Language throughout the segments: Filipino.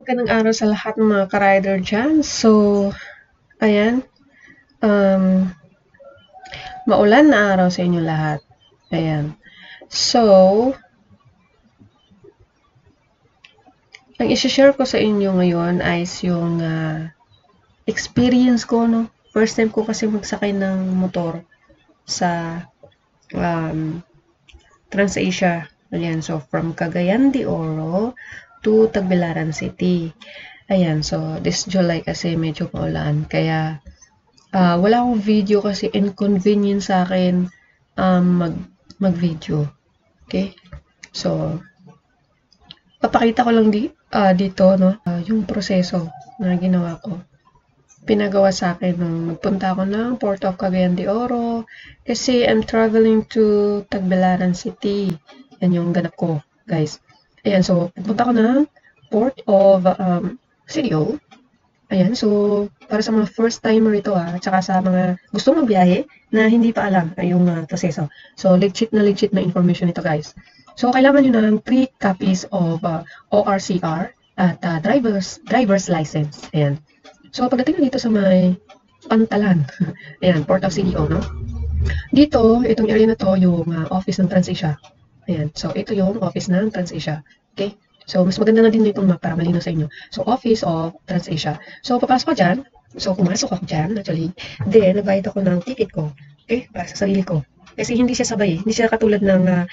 Magandang araw sa lahat ng mga ka-rider dyan. So, ayan. Maulan na araw sa inyo lahat. Ayan. So, ang isi-share ko sa inyo ngayon ay yung experience ko, no? First time ko kasi magsakay ng motor sa TransAsia. Ayan. So, from Cagayan de Oro to Tagbilaran City. Ayan. So, this July kasi medyo maulan. Kaya, wala akong video kasi inconvenient sa akin mag-video. Okay? So, papakita ko lang dito, no? Yung proseso na ginawa ko. Pinagawa sa akin nung magpunta ako ng Port of Cagayan de Oro kasi I'm traveling to Tagbilaran City. Yan yung ganap ko, guys. Ayan, so, punta ko ng Port of CDO. Ayan, so, para sa mga first timer ito at saka sa mga gustong magbiyahe na hindi pa alam yung proseso. So, legit na information ito, guys. So, kailangan nyo ng 3 copies of ORCR at driver's license. Ayan. So, pagdating dito sa may Pantalan, ayan, Port of CDO, no? Dito, itong area na to, yung office ng TransAsia. Ayan, so, ito yung office ng TransAsia. Okay? So, mas maganda na din itong map para malinaw sa inyo. So, Office of TransAsia. So, papasok ko dyan. So, pumasok ako dyan, actually. Then, nagbayad ako ng ticket ko. Okay? Para sa sarili ko. Kasi hindi siya sabay. Hindi siya katulad ng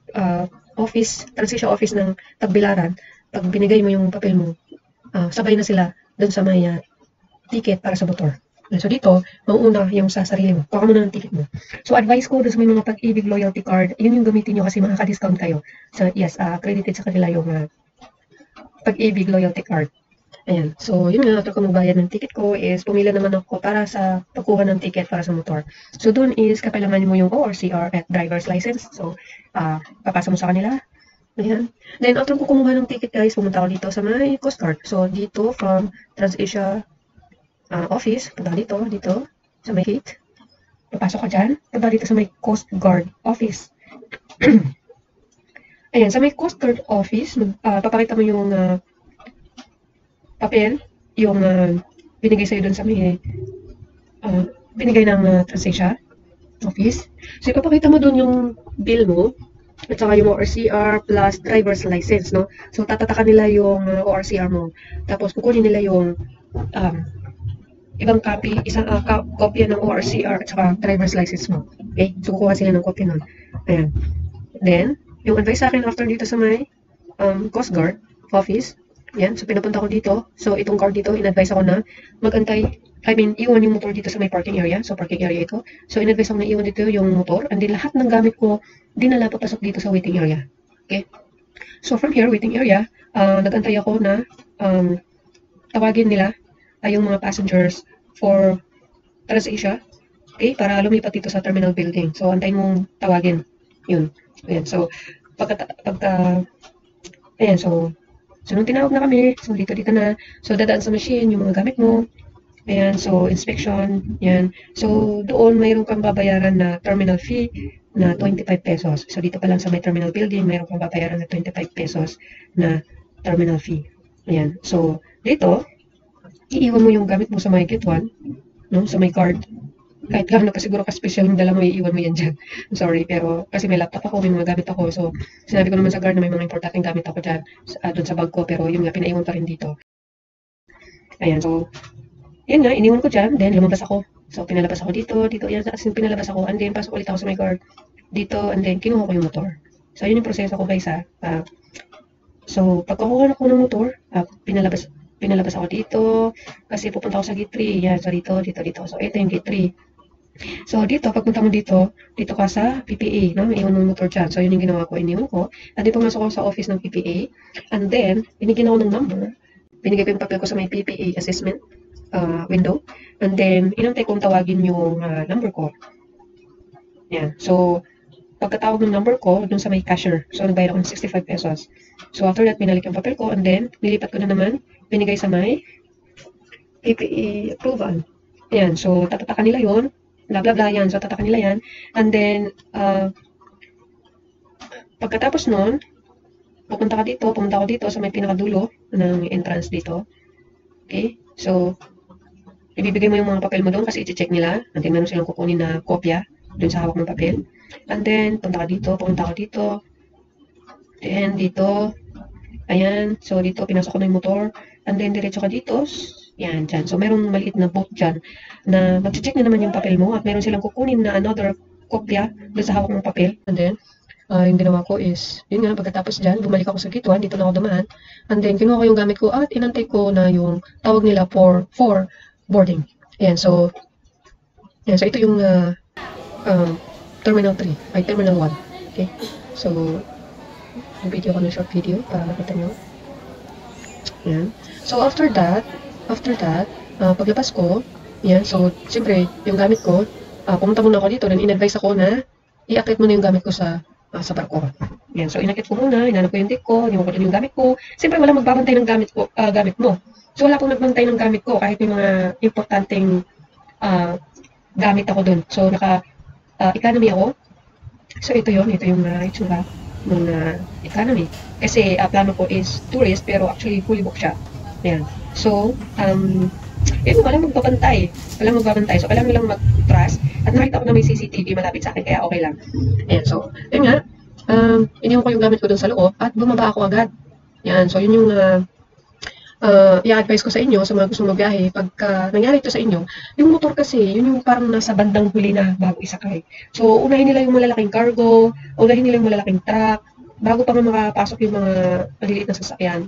TransAsia office ng Tagbilaran. Pag binigay mo yung papel mo, sabay na sila dun sa may ticket para sa motor. So, dito, mauuna yung sa sarili mo. Kuha mo na ng ticket mo. So, advice ko doon sa may mga Pag-ibig loyalty card, yun yung gamitin nyo kasi makaka-discount kayo. So, yes, credited sa kanila yung Pag-ibig loyalty card. Ayan. So, yun nga, after ko magbayad ng ticket ko is pumila naman ako para sa pagkuha ng ticket para sa motor. So, doon is kailangan mo yung ORCR at driver's license. So, papasa mo sa kanila. Ayan. Then, after ko kumuha ng ticket, guys, pumunta ako dito sa may Coast Guard. So, dito from TransAsia office, punta dito, sa may gate. Papasok ka dyan, punta dito sa may Coast Guard office. Ayan, sa may Coast Guard office, papakita mo yung papel, yung binigay sa'yo dun sa may binigay ng TransAsia office. So, ipapakita mo dun yung bill mo, at saka yung ORCR plus driver's license, no? So, tatatakan nila yung ORCR mo. Tapos, kukunin nila yung ibang copy, isang kopya ng ORCR at saka driver's license mo. Okay? So, kukuha sila ng kopya nun. Ayan. Then, yung advice sa akin after dito sa may Coast Guard office, yan. So, pinapunta ko dito. So, itong card dito, in-advise ako na magantay, iwan yung motor dito sa may parking area. So, parking area ito. So, in-advise ako na iwan dito yung motor. And then, lahat ng gamit ko, dinala papasok dito sa waiting area. Okay? So, from here, waiting area, nagantay ako na tawagin nila yung mga passengers for TransAsia, okay, para lumipat dito sa terminal building. So, antayin mong tawagin. Yun. Ayan. So, ayan. So, nung tinawag na kami, so, dito na. So, dadaan sa machine, yung mga gamit mo. Ayan. So, inspection. Yan. So, doon, mayroon kang babayaran na terminal fee na 25 pesos. So, dito pa lang sa may terminal building, mayroon kang babayaran na 25 pesos na terminal fee. Ayan. So, dito, iiwan mo yung gamit mo sa may gate 1, no? Sa may card. Kahit gaano pa siguro ka-special yung dala mo, iiwan mo yan dyan. I'm sorry, pero kasi may laptop ako, may mga gamit ako. So, sinabi ko naman sa guard na may mga importanteng gamit ako dyan, doon sa bag ko, pero yun nga, pinaiwan pa rin dito. Ayan, so, yun nga, iniwan ko dyan, then lumabas ako. So, pinalabas ako dito, yan, as in, pinalabas ako, and then pasok ulit ako sa may guard dito, and then kinuha ko yung motor. So, yun yung proseso ko, guys, ha. So, pagkakuha ko ng motor, pinalabas ako dito kasi pupunta ako sa gate 3. Yan, so dito. So, ito yung gate 3. So, dito, pagpunta mo dito ka sa PPA, no? Iniwan mo yung motor dyan. So, yun yung ginawa ko. Iniwan ko. And then, pumasok ako sa office ng PPA. And then, binigyan ako ng number. Binigay ko yung papel ko sa may PPA assessment window. And then, inantay kong tawagin yung number ko. Yan. So, pagkatawag ng number ko, dun sa may cashier. So, nagbayad ako ng 65 pesos. So, after that, binalik yung papel ko. And then, nilipat ko na naman. Binigay sa may PPA approval. Ayan. So, tatatakan nila yun. Blah, blah, blah. Yan. So, tatatakan nila yan. And then, pagkatapos nun, pumunta ka dito sa may pinakadulo ng entrance dito. Okay? So, ibibigay mo yung mga papel mo doon kasi i-check nila. And then, meron silang kukunin na kopya doon sa hawak ng papel. And then, punta ka dito. Then, dito. Ayan. So, dito, pinasok ko na yung motor. And then, diretso ka dito. Yan, dyan. So, merong maliit na booth dyan na mag-check na naman yung papel mo at meron silang kukunin na another kopya doon sa hawak ng papel. And then, yung ginawa ko is, yun nga, pagkatapos dyan, bumalik ako sa gate 1, dito na ako dumaan. And then, kinuha ko yung gamit ko at inantay ko na yung tawag nila for boarding. Ayan, so ito yung Terminal 3, ay Terminal 1. Okay, so, video ko na short video para makita nyo. Ayan. So, after that, paglabas ko, yan, so, siyempre, yung gamit ko, pumunta muna ako dito, then in-advise ako na i-akit mo na yung gamit ko sa barko. Yan, so inakit ko muna, inanap ko yung deck ko, ko yung gamit ko. Siyempre, wala magbabantay ng gamit mo. So, wala pong nagbantay ng gamit ko kahit may mga importanteng gamit ako dun. So, economy ako. So, ito yung itsura ng economy. Kasi, plano ko is tourist, pero actually, fully booked siya. Yan. So, walang magbabantay. So, kailangan mo lang mag-trust. At nakita ko na may CCTV malapit sa akin, kaya okay lang. Ayan, so, yun nga. Iniwan ko yung gamit ko doon sa loob at bumaba ako agad. Yan, so, yun yung i-advise ko sa inyo, sa mga gustong magbiyahe. Pagka nangyari ito sa inyo, yung motor kasi, yun yung parang nasa bandang huli na bago isakay. So, unahin nila yung malalaking cargo, unahin nila yung malalaking truck, bago pa nga makapasok yung mga maliliit na sasakyan.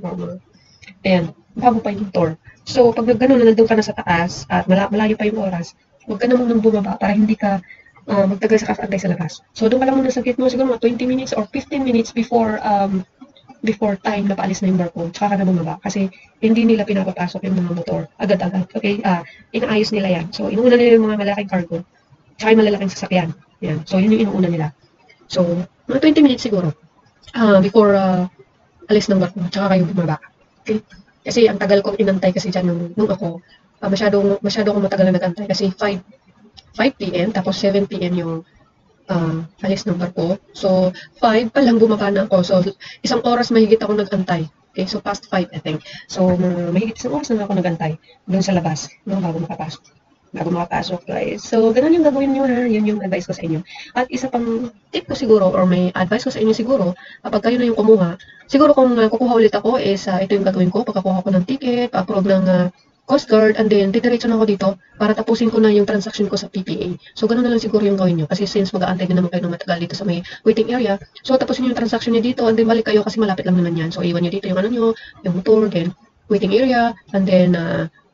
Ayan, bago pa yung motor. So, pag gano'n na nandun ka na sa taas at malayo pa yung oras, huwag ka na munang bumaba para hindi ka magtagal sa kakantay sa labas. So, doon ka lang muna sa gate mo, siguro mga 20 minutes or 15 minutes before time na paalis na yung barko, tsaka ka na bumaba. Kasi hindi nila pinapapasok yung mga motor agad-agad. Okay? Inaayos nila yan. So, inuuna nila yung mga malaking cargo, tsaka yung malalaking sasakyan. Yan. So, yun yung inuuna nila. So, mga 20 minutes siguro before alis ng barko, tsaka kayo bumaba. Okay? Kasi ang tagal kong inantay kasi dyan nung ako, masyado akong matagal na nagantay kasi 5 p.m. tapos 7 p.m. yung alis ng barko. So, 5 pa lang bumaba na ako. So, isang oras mahigit ako nagantay. Okay, so past 5 I think. So, mahigit isang oras na ako nagantay doon sa labas bago makapasok guys. So, ganun yung gagawin nyo ha. Yun yung advice ko sa inyo. At isa pang tip ko siguro or may advice ko sa inyo siguro, kapag kayo na yung kumuha, siguro kung kukuha ulit ako is ito yung gagawin ko. Pagkakuha ko ng ticket, pa-approve ng Coast Guard, and then didiretso na ako dito para tapusin ko na yung transaction ko sa PPA. So, ganun na lang siguro yung gawin nyo. Kasi since mag-aantay din naman kayo ng matagal dito sa may waiting area, so tapusin nyo yung transaction nyo dito, and then balik kayo kasi malapit lang naman yan. So, iwan nyo dito yung yung motor, then waiting area, and then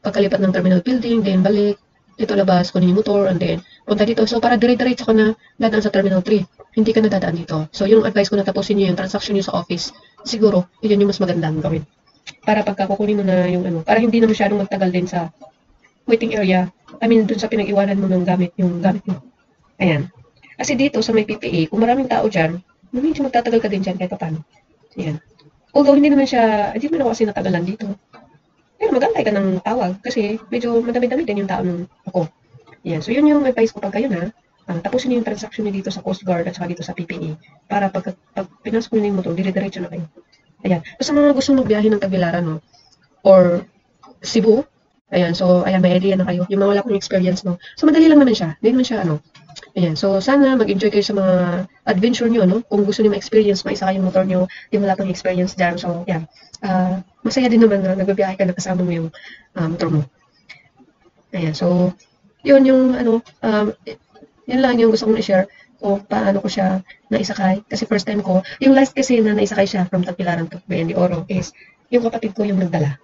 pagkalipat ng terminal building, then balik, dito labas, kunin yung motor, and then punta dito. So, para dire-diretso ka na dadaan sa Terminal 3. Hindi ka na dadaan dito. So, yung advice ko na tapusin nyo yung transaction nyo sa office, siguro, yun yung mas magandang gawin. Para pagka kukunin mo na yung para hindi na masyadong magtagal din sa waiting area. I mean, dun sa pinag-iwanan mo ng yung gamit mo. Ayan. Kasi dito sa may PPA, kung maraming tao dyan, medyo magtatagal ka din dyan kahit paano. Ayan. Although, hindi naman ako kasi natagalan dito. Pero magantay ka ng tawag kasi medyo madami-dami din yung tao ng ako. Ayan. So, yun yung advice ko pag kayo na, tapusin niyo yung transaction niyo dito sa Coast Guard at saka dito sa PPA para pag pinasok niyo yung motor, dire-diretso na kayo. Ayan. So, sa mga gustong magbiyahe ng Tagbilaran, no? Or Cebu, ayan. So, ayan, may idea na kayo. Yung mga wala kong experience, no? So, madali lang naman siya. Hindi naman siya, ayan. So, sana mag-enjoy kayo sa mga adventure nyo, no? Kung gusto niyo ma-experience, maisakay yung motor nyo, yung wala pang experience dyan. So, yan. Masaya din naman na nagbibiyahe ka na kasama mo yung motor mo. Ayan. So, yun yung, yun lang yung gusto kong i-share kung paano ko siya naisakay. Kasi first time ko, yung last kasi na naisakay siya from Tagbilaran to BND Oro is yung kapatid ko yung nagdala.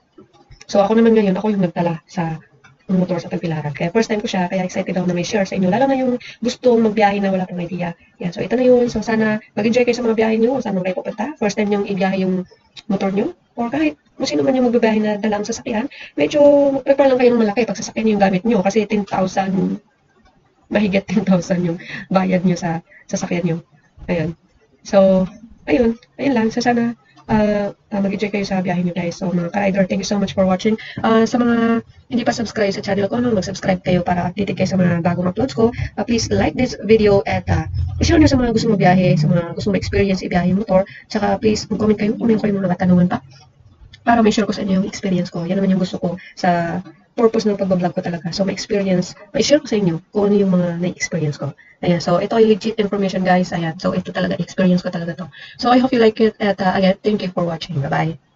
So ako naman ngayon, ako yung nagdala sa motor sa Tagbilaran. Kaya first time ko siya, kaya excited ako na may share sa inyo. Lalo na yung gustong magbiyahe na wala pang idea. Yan, so ito na yun. So sana mag-enjoy kayo sa mga biyahe nyo. Saan kayo pupunta. First time yung ibiyahe yung motor nyo. Or kahit kung sino man yung magbibiyahe na dalang sasakyan, medyo mag-prepare lang kayo ng malaki pag sasakyan yung gamit nyo. Kasi 10,000 mahigit 10,000 yung bayad nyo sa sasakyan nyo. Ayan. So, ayun lang. So, sana mag-enjoy kayo sa biyahe nyo guys. So mga ka-rider, thank you so much for watching. Sa mga hindi pa subscribe sa channel ko, mag-subscribe kayo para updated kayo sa mga bagong uploads ko. Please like this video at i-share nyo sa mga gusto biyahe, sa mga gusto experience i-biyahe motor. Tsaka please mag-comment kayo kung kayo mga katanungan pa para may share ko sa inyo yung experience ko. Yan naman yung gusto ko sa purpose ng pag-vlog ko talaga. So, may-share ko sa inyo kung ano yung mga na-experience ko. Ayan, so ito ay legit information guys. Ayan, so ito talaga, experience ko talaga to. So, I hope you like it at again, thank you for watching. Bye-bye.